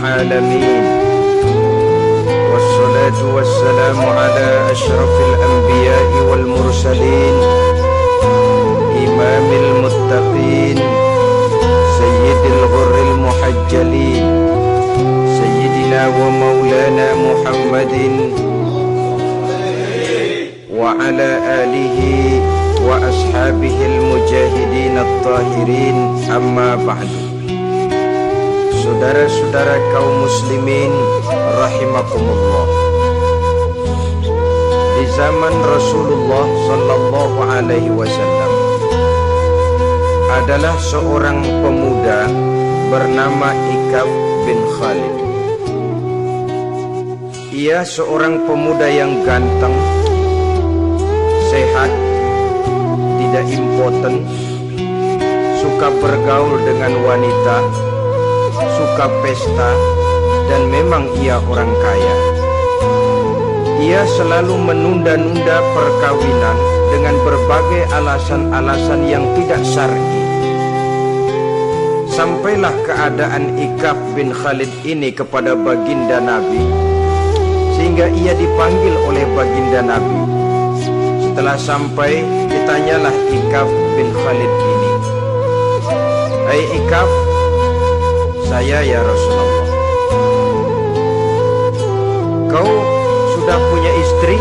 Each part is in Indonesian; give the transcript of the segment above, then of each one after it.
العالمين والصلاة والسلام على أشرف الأنبياء والمرسلين إمام المتقين سيد الغر المحجلين سيدنا ومولانا محمد وعلى آله وأصحابه المجاهدين الطاهرين أما بعد. Saudara-saudara kaum muslimin rahimakumullah, di zaman Rasulullah sallallahu alaihi wasallam adalah seorang pemuda bernama Ikaf bin Khalid. Ia seorang pemuda yang ganteng, sehat, tidak impoten, suka bergaul dengan wanita, suka pesta, dan memang ia orang kaya. Ia selalu menunda-nunda perkawinan dengan berbagai alasan-alasan yang tidak syar'i. Sampailah keadaan Ikaf bin Khalid ini kepada baginda Nabi, sehingga ia dipanggil oleh baginda Nabi. Setelah sampai, ditanyalah Ikaf bin Khalid ini, "Hai Ikaf, saya ya Rasulullah. Kau sudah punya istri?"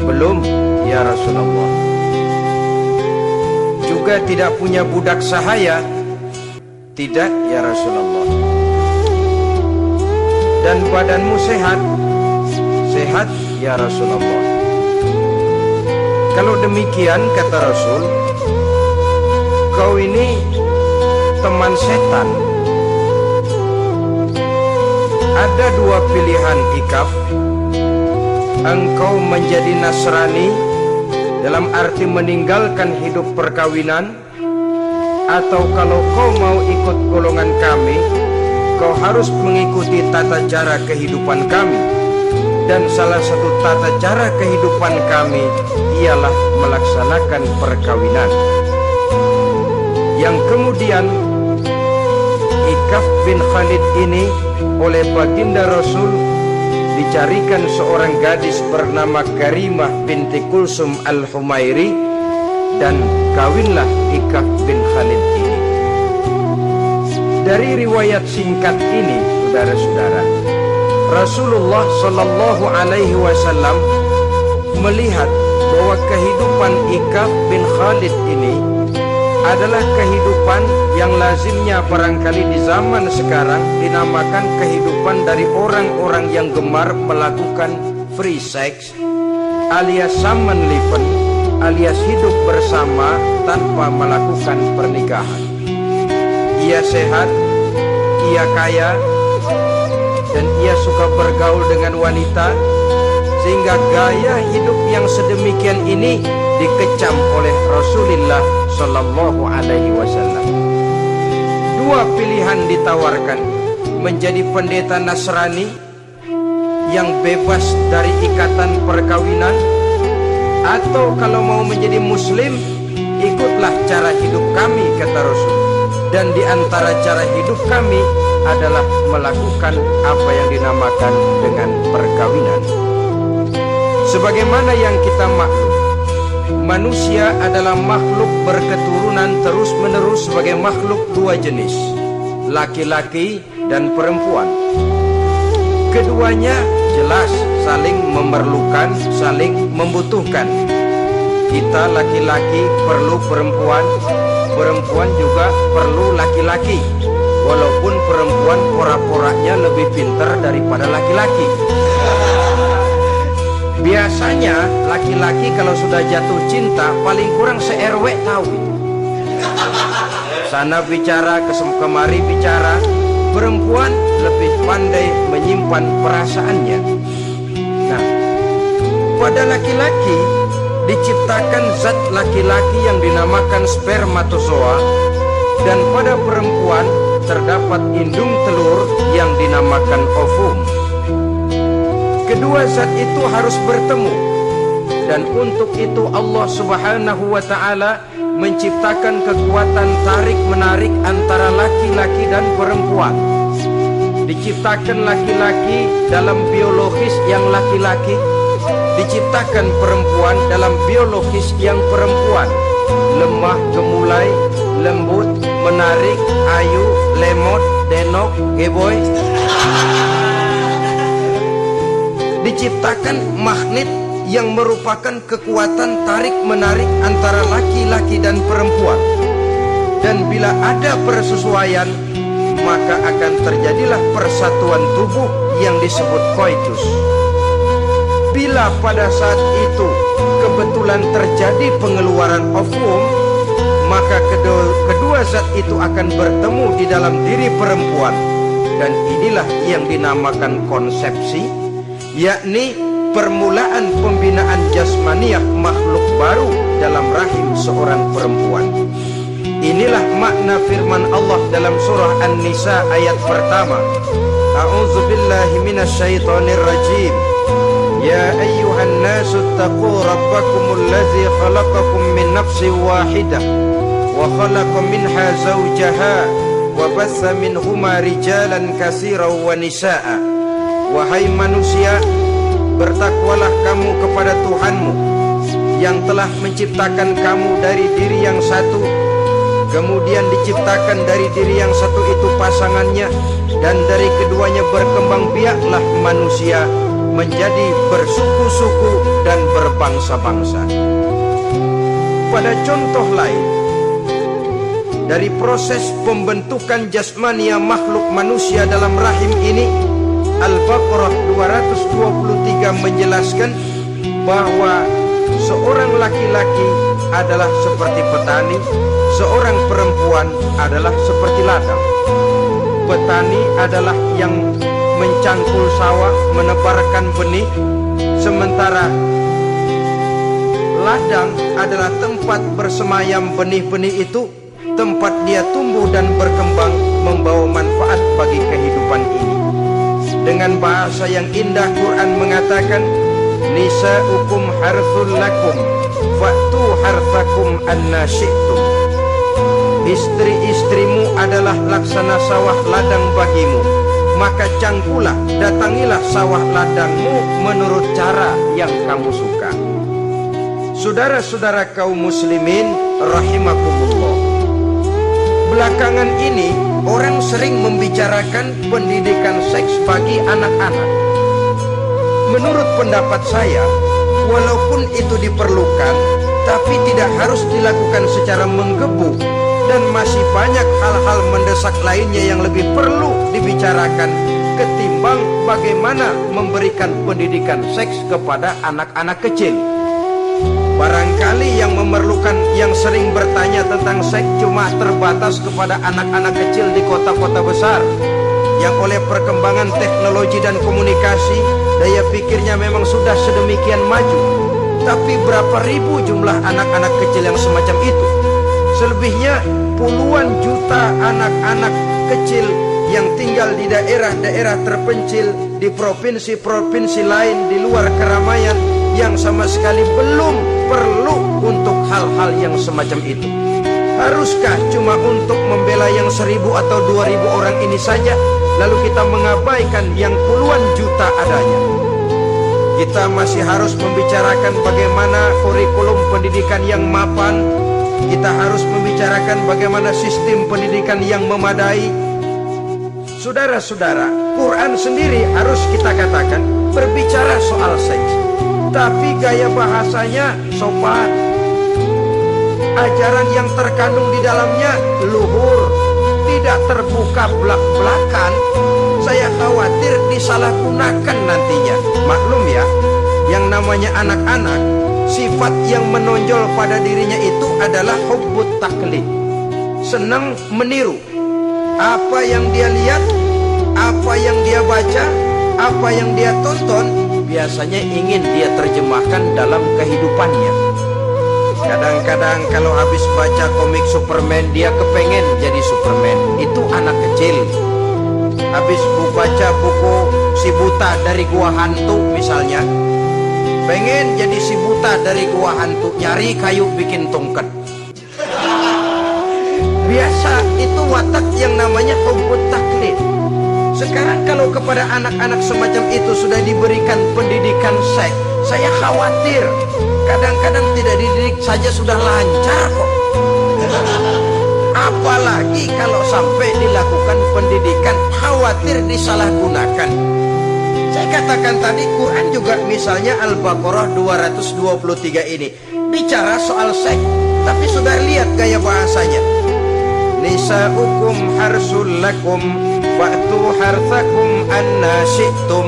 "Belum ya Rasulullah." "Juga tidak punya budak sahaya?" "Tidak ya Rasulullah." "Dan badanmu sehat?" "Sehat ya Rasulullah." "Kalau demikian," kata Rasul, "kau ini teman setan. Ada dua pilihan Ikaf. Engkau menjadi Nasrani dalam arti meninggalkan hidup perkawinan, atau kalau kau mau ikut golongan kami, kau harus mengikuti tata cara kehidupan kami. Dan salah satu tata cara kehidupan kami ialah melaksanakan perkawinan." Yang kemudian Ikaf bin Khalid ini oleh baginda Rasul dicarikan seorang gadis bernama Karimah binti Kulsum al-Humairi, dan kawinlah Ikaf bin Khalid ini. Dari riwayat singkat ini, saudara-saudara, Rasulullah sallallahu alaihi wasallam melihat bahwa kehidupan Ikaf bin Khalid ini adalah kehidupan yang lazimnya barangkali di zaman sekarang dinamakan kehidupan dari orang-orang yang gemar melakukan free sex, alias samenleven, alias hidup bersama tanpa melakukan pernikahan. Ia sehat, ia kaya, dan ia suka bergaul dengan wanita, sehingga gaya hidup yang sedemikian ini dikecam oleh Rasulullah sallallahu alaihi wasallam. Dua pilihan ditawarkan: menjadi pendeta Nasrani yang bebas dari ikatan perkawinan, atau kalau mau menjadi muslim, ikutlah cara hidup kami, kata Rasul. Dan di antara cara hidup kami adalah melakukan apa yang dinamakan dengan perkawinan. Sebagaimana yang kita maklum, manusia adalah makhluk berketurunan terus-menerus sebagai makhluk dua jenis, laki-laki dan perempuan. Keduanya jelas saling memerlukan, saling membutuhkan. Kita laki-laki perlu perempuan, perempuan juga perlu laki-laki. Walaupun perempuan pora-poranya lebih pintar daripada laki-laki. Biasanya laki-laki kalau sudah jatuh cinta paling kurang se-RW tahu. Sana bicara, kemari bicara. Perempuan lebih pandai menyimpan perasaannya. Nah, pada laki-laki diciptakan zat laki-laki yang dinamakan spermatozoa, dan pada perempuan terdapat indung telur yang dinamakan ovum. Kedua zat itu harus bertemu, dan untuk itu Allah Subhanahu wa ta'ala menciptakan kekuatan tarik-menarik antara laki-laki dan perempuan. diciptakan laki-laki dalam biologis yang laki-laki, diciptakan perempuan dalam biologis yang perempuan, lemah gemulai, lembut, menarik, ayu, lemot, denok, geboy. Diciptakan magnet yang merupakan kekuatan tarik-menarik antara laki-laki dan perempuan. Dan bila ada persesuaian, maka akan terjadilah persatuan tubuh yang disebut koitus. Bila pada saat itu kebetulan terjadi pengeluaran ovum, maka kedua zat itu akan bertemu di dalam diri perempuan. Dan inilah yang dinamakan konsepsi, yakni permulaan pembinaan jasmaniah makhluk baru dalam rahim seorang perempuan. Inilah makna firman Allah dalam surah An-Nisa ayat pertama. A'udzubillahi minasyaitonir rajim. Ya ayyuhan nasu taqu rabbakumul ladzi khalaqakum min nafsin wahidah wa khalaqa minha zawjaha wa bassa minhuma rijalan katsiran wa nisaa. Wahai manusia, bertakwalah kamu kepada Tuhanmu yang telah menciptakan kamu dari diri yang satu, kemudian diciptakan dari diri yang satu itu pasangannya, dan dari keduanya berkembang biaklah manusia menjadi bersuku-suku dan berbangsa-bangsa. Pada contoh lain, dari proses pembentukan jasmania makhluk manusia dalam rahim ini, Al-Baqarah 223 menjelaskan bahwa seorang laki-laki adalah seperti petani, seorang perempuan adalah seperti ladang. Petani adalah yang mencangkul sawah, menebarkan benih, sementara ladang adalah tempat bersemayam benih-benih itu, tempat dia tumbuh dan berkembang membawa manfaat bagi kehidupan ini. Dengan bahasa yang indah, Quran mengatakan, nisa'ukum harthul lakum fa'tu harthakum anna syi'tum. Istri-istrimu adalah laksana sawah ladang bagimu, maka cangkulah, datangilah sawah ladangmu menurut cara yang kamu suka. Saudara-saudara kaum muslimin rahimakumullah, belakangan ini orang sering membicarakan pendidikan seks bagi anak-anak. Menurut pendapat saya, walaupun itu diperlukan, tapi tidak harus dilakukan secara menggebu, dan masih banyak hal-hal mendesak lainnya yang lebih perlu dibicarakan ketimbang bagaimana memberikan pendidikan seks kepada anak-anak kecil. Barangkali yang memerlukan, yang sering bertanya tentang seks cuma terbatas kepada anak-anak kecil di kota-kota besar yang oleh perkembangan teknologi dan komunikasi, daya pikirnya memang sudah sedemikian maju. Tapi berapa ribu jumlah anak-anak kecil yang semacam itu? Selebihnya puluhan juta anak-anak kecil yang tinggal di daerah-daerah terpencil, di provinsi-provinsi lain, di luar keramaian, yang sama sekali belum perlu untuk hal-hal yang semacam itu. Haruskah cuma untuk membela yang 1.000 atau 2.000 orang ini saja, lalu kita mengabaikan yang puluhan juta adanya? Kita masih harus membicarakan bagaimana kurikulum pendidikan yang mapan. Kita harus membicarakan bagaimana sistem pendidikan yang memadai. Saudara-saudara, Quran sendiri harus kita katakan berbicara soal seks, tapi gaya bahasanya sopan. Ajaran yang terkandung di dalamnya luhur, tidak terbuka belak-belakan. Saya khawatir disalahgunakan nantinya. Maklum ya, yang namanya anak-anak, sifat yang menonjol pada dirinya itu adalah hubbut taklid, senang meniru. Apa yang dia lihat, apa yang dia baca, apa yang dia tonton, biasanya ingin dia terjemahkan dalam kehidupannya. Kadang-kadang kalau habis baca komik Superman, dia kepengen jadi Superman. Itu anak kecil. Habis baca buku Si Buta dari Gua Hantu misalnya, pengen jadi si buta dari gua hantu, nyari kayu bikin tongkat. Biasa itu watak yang namanya hubbut taklid, Sekarang kalau kepada anak-anak semacam itu sudah diberikan pendidikan seks, saya khawatir. Kadang-kadang tidak dididik saja sudah lancar kok. Apalagi kalau sampai dilakukan pendidikan, khawatir disalahgunakan. Saya katakan tadi, Quran juga misalnya Al-Baqarah 223 ini bicara soal seks, tapi sudah lihat gaya bahasanya. Nisa'ukum harsul lakum fa'tu harthakum anna syi'tum.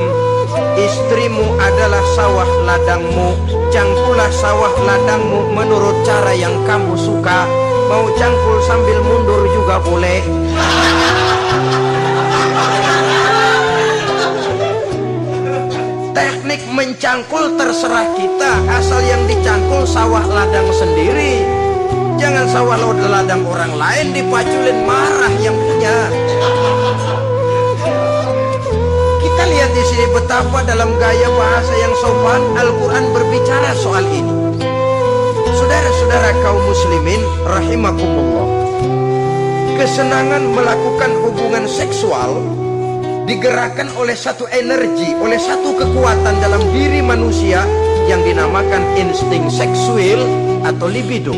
Istrimu adalah sawah ladangmu, cangkulah sawah ladangmu menurut cara yang kamu suka. Mau cangkul sambil mundur juga boleh. Teknik mencangkul terserah kita, asal yang dicangkul sawah ladang sendiri. Jangan sawah ladang orang lain dipaculin, marah yang punya. Kita lihat di sini betapa dalam gaya bahasa yang sopan Al-Quran berbicara soal ini. Saudara-saudara kaum muslimin rahimakumullah, kesenangan melakukan hubungan seksual digerakkan oleh satu energi, oleh satu kekuatan dalam diri manusia yang dinamakan insting seksual atau libido.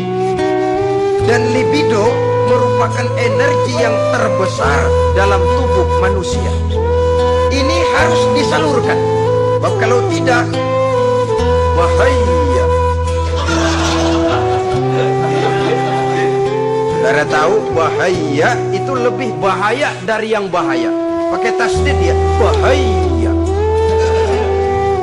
Dan libido merupakan energi yang terbesar dalam tubuh manusia. Ini harus disalurkan, sebab kalau tidak bahaya. Saudara tahu bahaya itu lebih bahaya dari yang bahaya. Pakai tasdid ya, bahaya.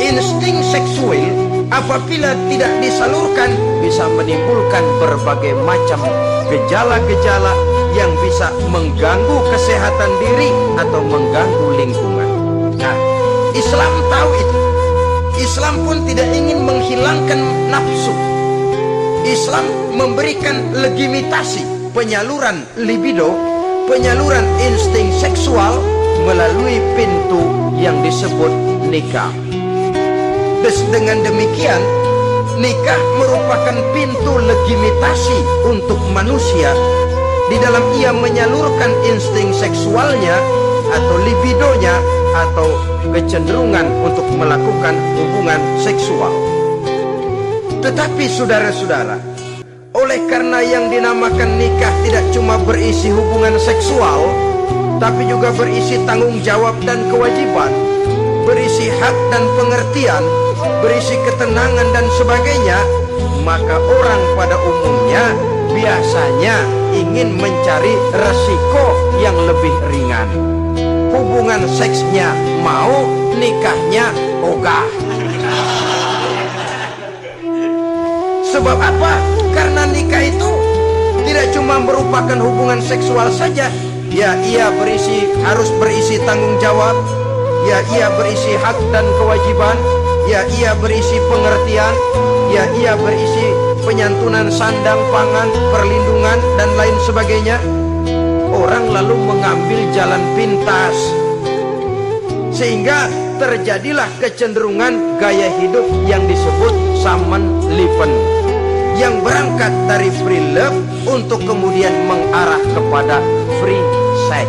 Insting seksual apabila tidak disalurkan bisa menimbulkan berbagai macam gejala-gejala yang bisa mengganggu kesehatan diri atau mengganggu lingkungan. Nah, Islam tahu itu. Islam pun tidak ingin menghilangkan nafsu. Islam memberikan legitimasi penyaluran libido, penyaluran insting seksual melalui pintu yang disebut nikah. Dengan demikian, nikah merupakan pintu legitimasi untuk manusia di dalam ia menyalurkan insting seksualnya atau libidonya atau kecenderungan untuk melakukan hubungan seksual. Tetapi saudara-saudara, oleh karena yang dinamakan nikah tidak cuma berisi hubungan seksual, tapi juga berisi tanggung jawab dan kewajiban, berisi hak dan pengertian, berisi ketenangan dan sebagainya, maka orang pada umumnya biasanya ingin mencari resiko yang lebih ringan. Hubungan seksnya mau, nikahnya ogah. Sebab apa? Karena nikah itu tidak cuma merupakan hubungan seksual saja. Ya, ia harus berisi tanggung jawab. Ya, ia berisi hak dan kewajiban. Ya, ia berisi pengertian. Ya, ia berisi penyantunan sandang, pangan, perlindungan, dan lain sebagainya. Orang lalu mengambil jalan pintas, sehingga terjadilah kecenderungan gaya hidup yang disebut Samenleving, yang berangkat dari free love untuk kemudian mengarah kepada free sex.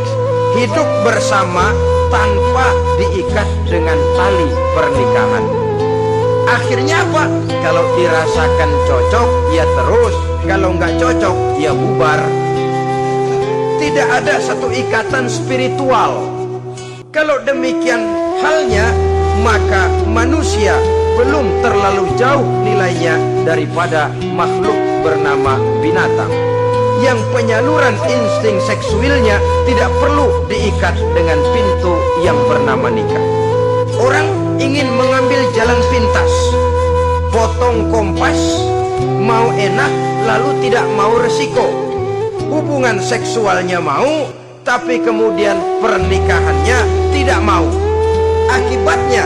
Hidup bersama tanpa diikat dengan tali pernikahan. Akhirnya apa? Kalau dirasakan cocok, ya terus. Kalau nggak cocok, ya bubar. Tidak ada satu ikatan spiritual. Kalau demikian halnya, maka manusia belum terlalu jauh nilainya daripada makhluk bernama binatang, yang penyaluran insting seksualnya tidak perlu diikat dengan pintu yang bernama nikah. Orang ingin mengambil jalan pintas, potong kompas, mau enak lalu tidak mau resiko. Hubungan seksualnya mau, tapi kemudian pernikahannya tidak mau. Akibatnya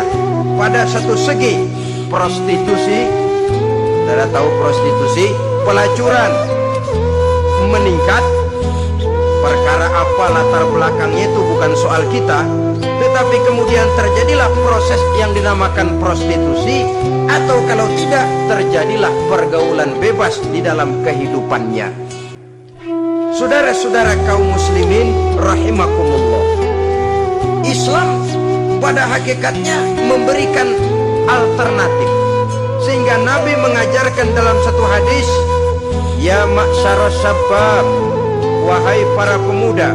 pada satu segi prostitusi, saudara tahu prostitusi, pelacuran meningkat. Perkara apa latar belakangnya itu bukan soal kita, tetapi kemudian terjadilah proses yang dinamakan prostitusi, atau kalau tidak terjadilah pergaulan bebas di dalam kehidupannya. Saudara-saudara kaum muslimin rahimakumullah, Islam pada hakikatnya memberikan alternatif, sehingga Nabi mengajarkan dalam satu hadis, ya ma'syarus syabab, wahai para pemuda,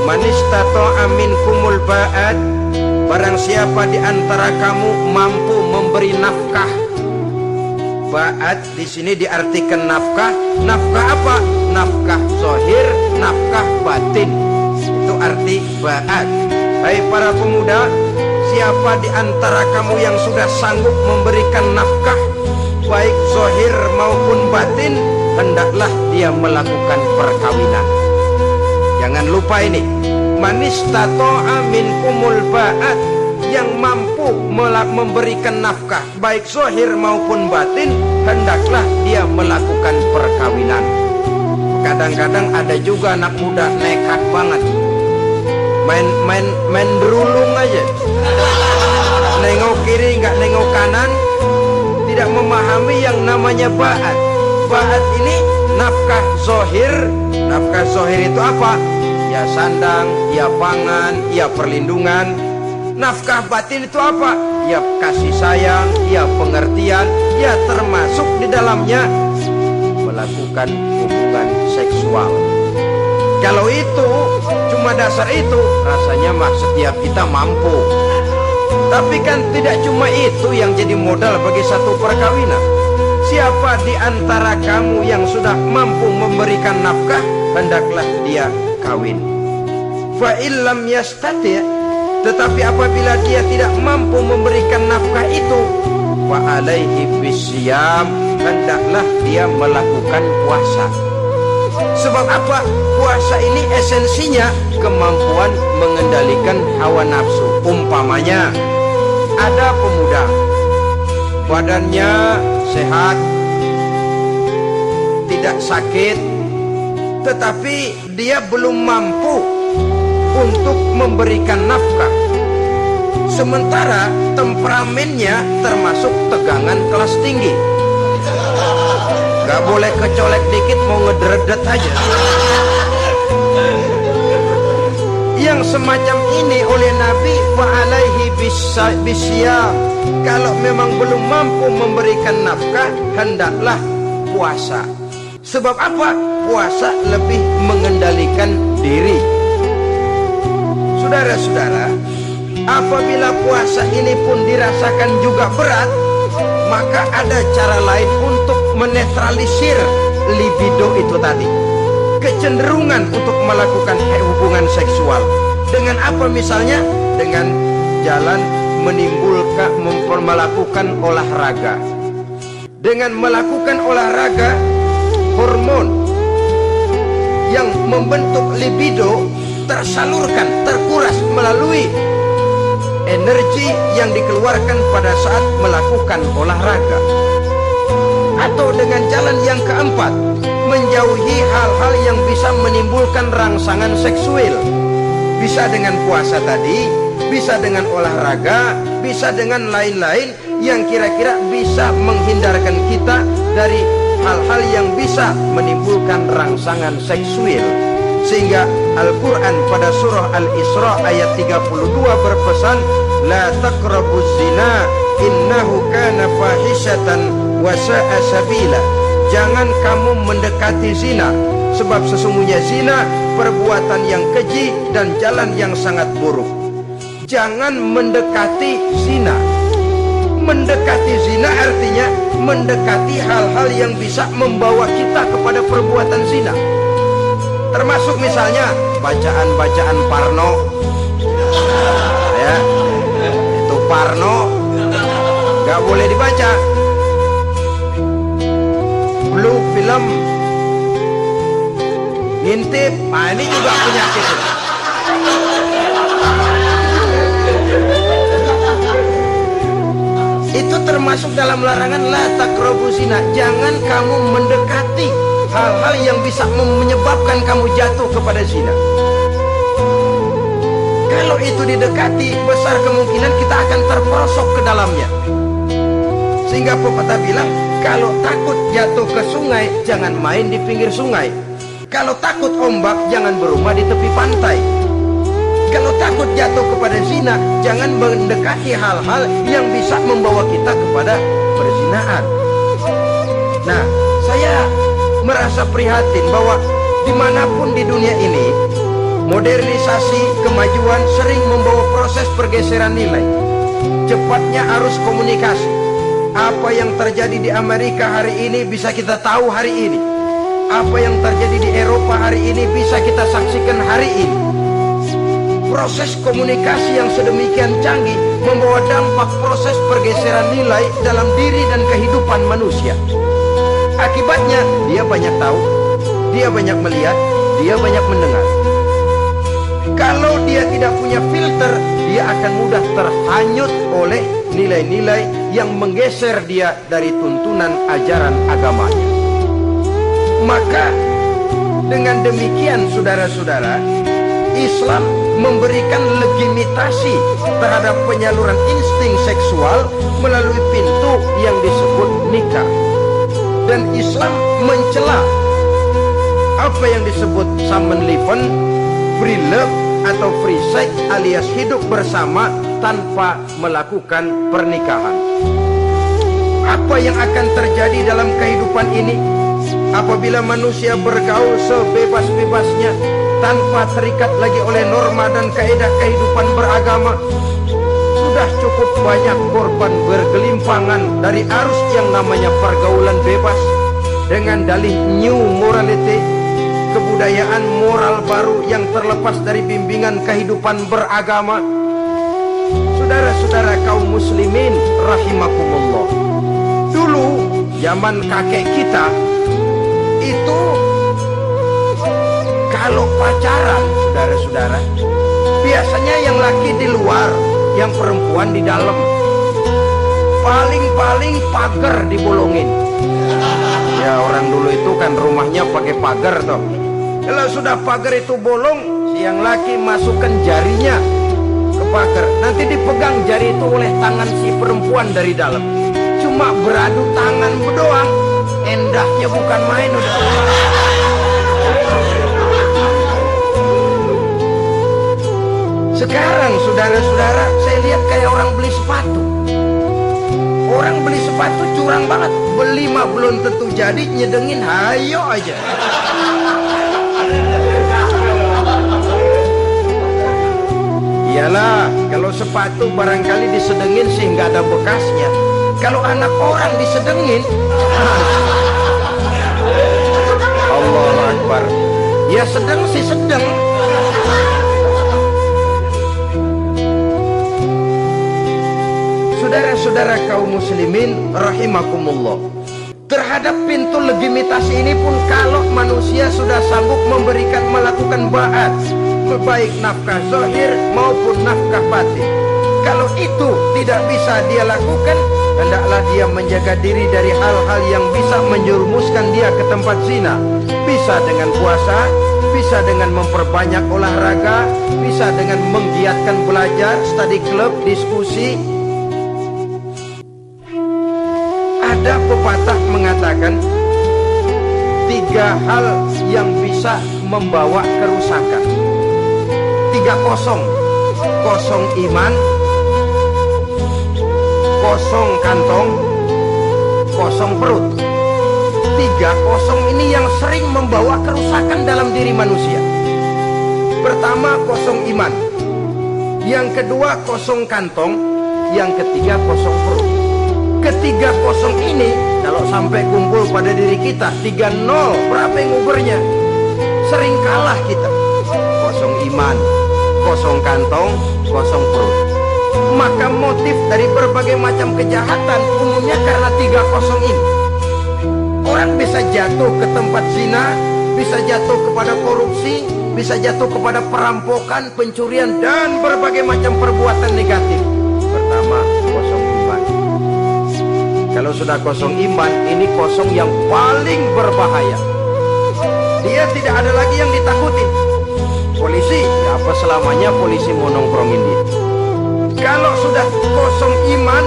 man istata'a minkumul ba'at, barang siapa di antara kamu mampu memberi nafkah. Ba'at di sini diartikan nafkah. Nafkah apa? Nafkah zahir, nafkah batin. Itu arti ba'at. Hai para pemuda, siapa di antara kamu yang sudah sanggup memberikan nafkah, baik zahir maupun batin, hendaklah dia melakukan perkawinan. Jangan lupa ini, man istata'a minkumul ba'at, yang mampu memberikan nafkah baik zahir maupun batin, hendaklah dia melakukan perkawinan. Kadang-kadang ada juga anak muda nekat banget, main berulung aja, nengok kiri nggak nengok kanan, tidak memahami yang namanya ba'at. Ba'at ini nafkah zahir. Nafkah zahir itu apa? Ya sandang, ya pangan, ya perlindungan. Nafkah batin itu apa? Ya kasih sayang, ya pengertian, ya termasuk di dalamnya melakukan hubungan seksual. Kalau itu cuma dasar itu, rasanya mah setiap kita mampu. Tapi kan tidak cuma itu yang jadi modal bagi satu perkawinan. Siapa di antara kamu yang sudah mampu memberikan nafkah, hendaklah dia kawin. Fa illam yastati', tetapi apabila dia tidak mampu memberikan nafkah itu, wa alaihi bisyam, hendaklah dia melakukan puasa. Sebab apa? Puasa ini esensinya kemampuan mengendalikan hawa nafsu. Umpamanya ada pemuda, badannya sehat, tidak sakit, tetapi dia belum mampu untuk memberikan nafkah. Sementara temperamennya termasuk tegangan kelas tinggi, gak boleh kecolek dikit mau ngedredet aja. Yang semacam ini oleh Nabi, fa'alaihi bisyam, kalau memang belum mampu memberikan nafkah, hendaklah puasa. Sebab apa? Puasa lebih mengendalikan diri. Saudara-saudara, apabila puasa ini pun dirasakan juga berat, maka ada cara lain untuk menetralisir libido itu tadi, kecenderungan untuk melakukan hubungan seksual. Dengan apa misalnya? Dengan jalan melakukan olahraga. Dengan melakukan olahraga, hormon yang membentuk libido tersalurkan, terkuras melalui energi yang dikeluarkan pada saat melakukan olahraga. Atau dengan jalan yang keempat, menjauhi hal-hal yang bisa menimbulkan rangsangan seksual. Bisa dengan puasa tadi, bisa dengan olahraga, bisa dengan lain-lain yang kira-kira bisa menghindarkan kita dari hal-hal yang bisa menimbulkan rangsangan seksual. Sehingga Al-Quran pada surah Al-Isra ayat 32 berpesan, la taqrabuz zina innahu kana fahisyatan wa sa'a sabila. Jangan kamu mendekati zina, sebab sesungguhnya zina perbuatan yang keji dan jalan yang sangat buruk. Jangan mendekati zina. Mendekati zina artinya mendekati hal-hal yang bisa membawa kita kepada perbuatan zina. Termasuk misalnya bacaan-bacaan Parno, ya, itu Parno gak boleh dibaca. Blue film, ngintip, nah ini juga penyakit. Itu termasuk dalam larangan la taqrabu zina. Jangan kamu mendekati hal-hal yang bisa menyebabkan kamu jatuh kepada zina. Kalau itu didekati, besar kemungkinan kita akan terperosok ke dalamnya. Sehingga pepatah bilang, kalau takut jatuh ke sungai, jangan main di pinggir sungai. Kalau takut ombak, jangan berumah di tepi pantai. Kalau takut jatuh kepada zina, jangan mendekati hal-hal yang bisa membawa kita kepada perzinaan. Nah, saya merasa prihatin bahwa dimanapun di dunia ini, modernisasi, kemajuan sering membawa proses pergeseran nilai. Cepatnya arus komunikasi. Apa yang terjadi di Amerika hari ini bisa kita tahu hari ini. Apa yang terjadi di Eropa hari ini bisa kita saksikan hari ini. Proses komunikasi yang sedemikian canggih membawa dampak proses pergeseran nilai dalam diri dan kehidupan manusia. Akibatnya dia banyak tahu, dia banyak melihat, dia banyak mendengar. Kalau dia tidak punya filter, dia akan mudah terhanyut oleh nilai-nilai yang menggeser dia dari tuntunan ajaran agamanya. Maka dengan demikian saudara-saudara, Islam memberikan legitimasi terhadap penyaluran insting seksual melalui pintu yang disebut nikah. Dan Islam mencela apa yang disebut Samenleving, free love atau free sex alias hidup bersama tanpa melakukan pernikahan. Apa yang akan terjadi dalam kehidupan ini apabila manusia bergaul sebebas-bebasnya tanpa terikat lagi oleh norma dan kaidah kehidupan beragama? Sudah cukup banyak korban bergelimpangan dari arus yang namanya pergaulan bebas dengan dalih new morality, kebudayaan moral baru yang terlepas dari bimbingan kehidupan beragama. Saudara-saudara kaum muslimin rahimakumullah, dulu zaman kakek kita itu kalau pacaran, saudara-saudara, biasanya yang laki di luar, yang perempuan di dalam. Paling-paling pagar dibolongin. Ya, orang dulu itu kan rumahnya pakai pagar toh. Kalau sudah pagar itu bolong, si yang laki masukkan jarinya ke pagar. Nanti dipegang jari itu oleh tangan si perempuan dari dalam. Cuma beradu tangan doang, endahnya bukan main udah. Sekarang saudara-saudara, saya lihat kayak orang beli sepatu. Orang beli sepatu curang banget. Beli mah belum tentu jadi, nyedengin hayo aja. Iyalah, kalau sepatu barangkali disedengin sih nggak ada bekasnya. Kalau anak orang disedengin, Allahu Akbar. Ya sedang sih sedang. Saudara-saudara kaum muslimin rahimakumullah, terhadap pintu legitimasi ini pun kalau manusia sudah sanggup melakukan ba'at, baik nafkah zahir maupun nafkah batin, kalau itu tidak bisa dia lakukan, hendaklah dia menjaga diri dari hal-hal yang bisa menjerumuskan dia ke tempat zina. Bisa dengan puasa, bisa dengan memperbanyak olahraga, bisa dengan menggiatkan belajar, study club, diskusi. Ada pepatah mengatakan 3 hal yang bisa membawa kerusakan. 3 kosong. Kosong iman, kosong kantong, kosong perut. 3 kosong ini yang sering membawa kerusakan dalam diri manusia. Pertama, kosong iman. Yang kedua, kosong kantong. Yang ketiga, kosong perut. Ketiga kosong ini kalau sampai kumpul pada diri kita 3-0, berapa yang ngubernya? Sering kalah kita. Kosong iman, kosong kantong, kosong perut. Maka motif dari berbagai macam kejahatan umumnya karena 3 kosong ini. Orang bisa jatuh ke tempat zina, bisa jatuh kepada korupsi, bisa jatuh kepada perampokan, pencurian, dan berbagai macam perbuatan negatif. Pertama, kosong iman. Kalau sudah kosong iman, ini kosong yang paling berbahaya. Dia tidak ada lagi yang ditakutin. Polisi, ya apa selamanya polisi mau nongkrongin dia. Kalau sudah kosong iman,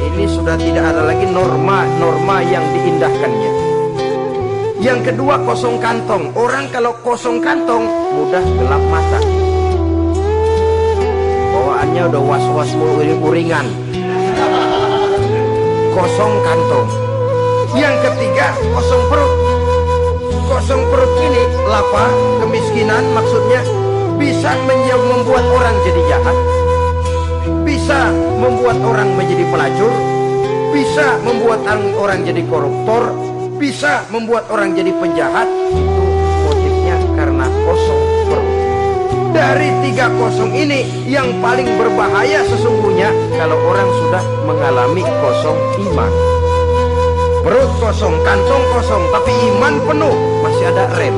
ini sudah tidak ada lagi norma-norma yang diindahkannya. Yang kedua, kosong kantong. Orang kalau kosong kantong mudah gelap mata. bawaannya udah was-was uring-uringan, kosong kantong. Yang ketiga, kosong perut. Kosong perut ini lapar, kemiskinan maksudnya, bisa membuat orang jadi jahat, bisa membuat orang menjadi pelacur, bisa membuat orang jadi koruptor, bisa membuat orang jadi penjahat. Itu motifnya karena kosong perut. Dari 3 kosong ini yang paling berbahaya sesungguhnya kalau orang sudah mengalami kosong iman. Perut kosong, kantong kosong, tapi iman penuh, masih ada rem.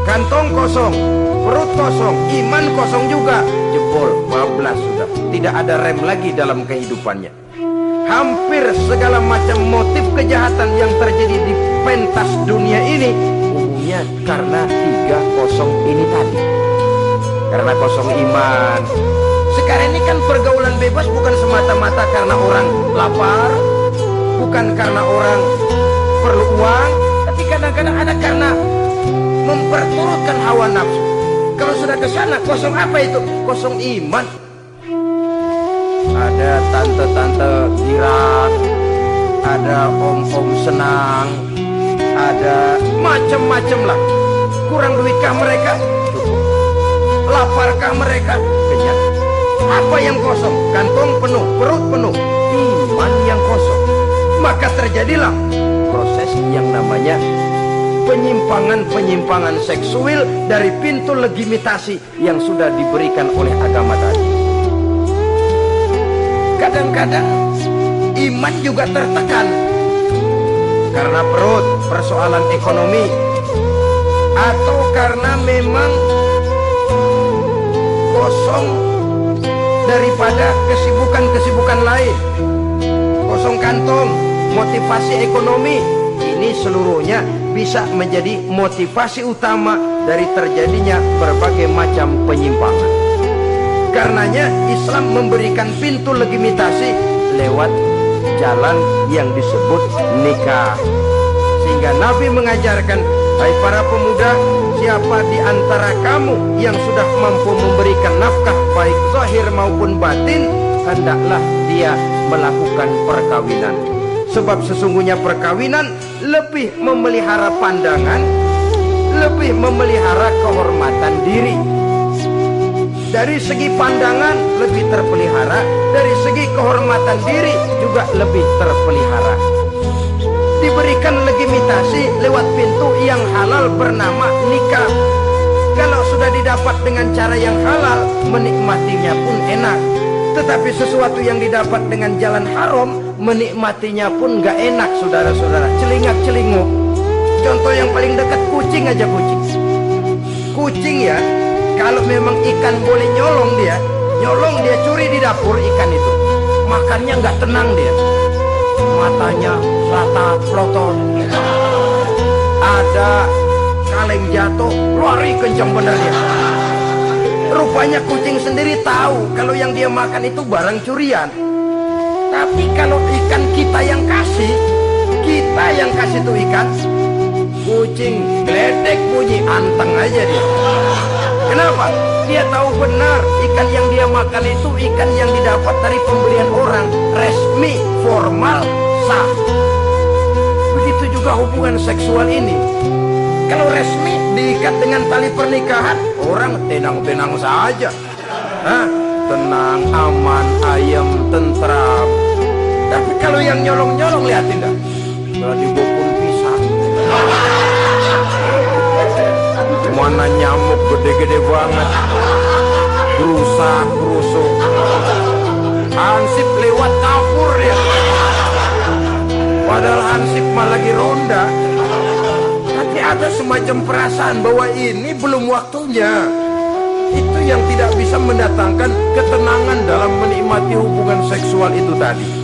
Kantong kosong, perut kosong, iman kosong juga, jebol, bablas sudah. Tidak ada rem lagi dalam kehidupannya. Hampir segala macam motif kejahatan yang terjadi di pentas dunia ini umumnya karena 3 kosong ini tadi. Karena kosong iman. Sekarang ini kan pergaulan bebas bukan semata-mata karena orang lapar, bukan karena orang perlu uang, tapi kadang-kadang ada karena memperturutkan hawa nafsu. Kalau sudah ke sana, kosong apa itu? Kosong iman. Ada tante-tante girat, ada om-om senang, ada macam-macam lah. Kurang duitkah mereka? Cukup. Laparkah mereka? Kenyang. Apa yang kosong? Kantong penuh, perut penuh, iman yang kosong. Maka terjadilah proses yang namanya penyimpangan-penyimpangan seksual dari pintu legitimasi yang sudah diberikan oleh agama tadi. Kadang-kadang iman juga tertekan karena perut, persoalan ekonomi, atau karena memang kosong daripada kesibukan-kesibukan lain. Kosong kantong, motivasi ekonomi, ini seluruhnya bisa menjadi motivasi utama dari terjadinya berbagai macam penyimpangan. Karenanya Islam memberikan pintu legitimasi lewat jalan yang disebut nikah. Sehingga Nabi mengajarkan, hai para pemuda, siapa di antara kamu yang sudah mampu memberikan nafkah baik zahir maupun batin, hendaklah dia melakukan perkawinan. Sebab sesungguhnya perkawinan lebih memelihara pandangan, lebih memelihara kehormatan diri. Dari segi pandangan lebih terpelihara, dari segi kehormatan diri juga lebih terpelihara. Diberikan legitimasi lewat pintu yang halal bernama nikah. Kalau sudah didapat dengan cara yang halal, menikmatinya pun enak. Tetapi sesuatu yang didapat dengan jalan haram, menikmatinya pun gak enak, saudara-saudara. Celingak-celinguk. Contoh yang paling dekat, kucing aja, kucing. Kucing ya, kalau memang ikan boleh nyolong dia curi di dapur ikan itu, makannya gak tenang dia. Matanya rata ploton, ada kaleng jatuh, lari kencang bener dia. Rupanya kucing sendiri tahu kalau yang dia makan itu barang curian. Tapi kalau ikan kita yang kasih tuh ikan, kucing geledek bunyi, anteng aja dia. Kenapa? Dia tahu benar ikan yang dia makan itu ikan yang didapat dari pemberian orang, resmi, formal, sah. Begitu juga hubungan seksual ini. Kalau resmi diikat dengan tali pernikahan, orang tenang-tenang saja. Tenang, aman, ayem, tentram. Tapi kalau yang nyolong-nyolong, lihatin dah, udah dibopun pisang. Mana nyamuk gede-gede banget, rusak, rusuk. Hansip lewat kapur dia. Padahal hansip mah lagi ronda. Tapi ada semacam perasaan bahwa ini belum waktunya. Itu yang tidak bisa mendatangkan ketenangan dalam menikmati hubungan seksual itu tadi.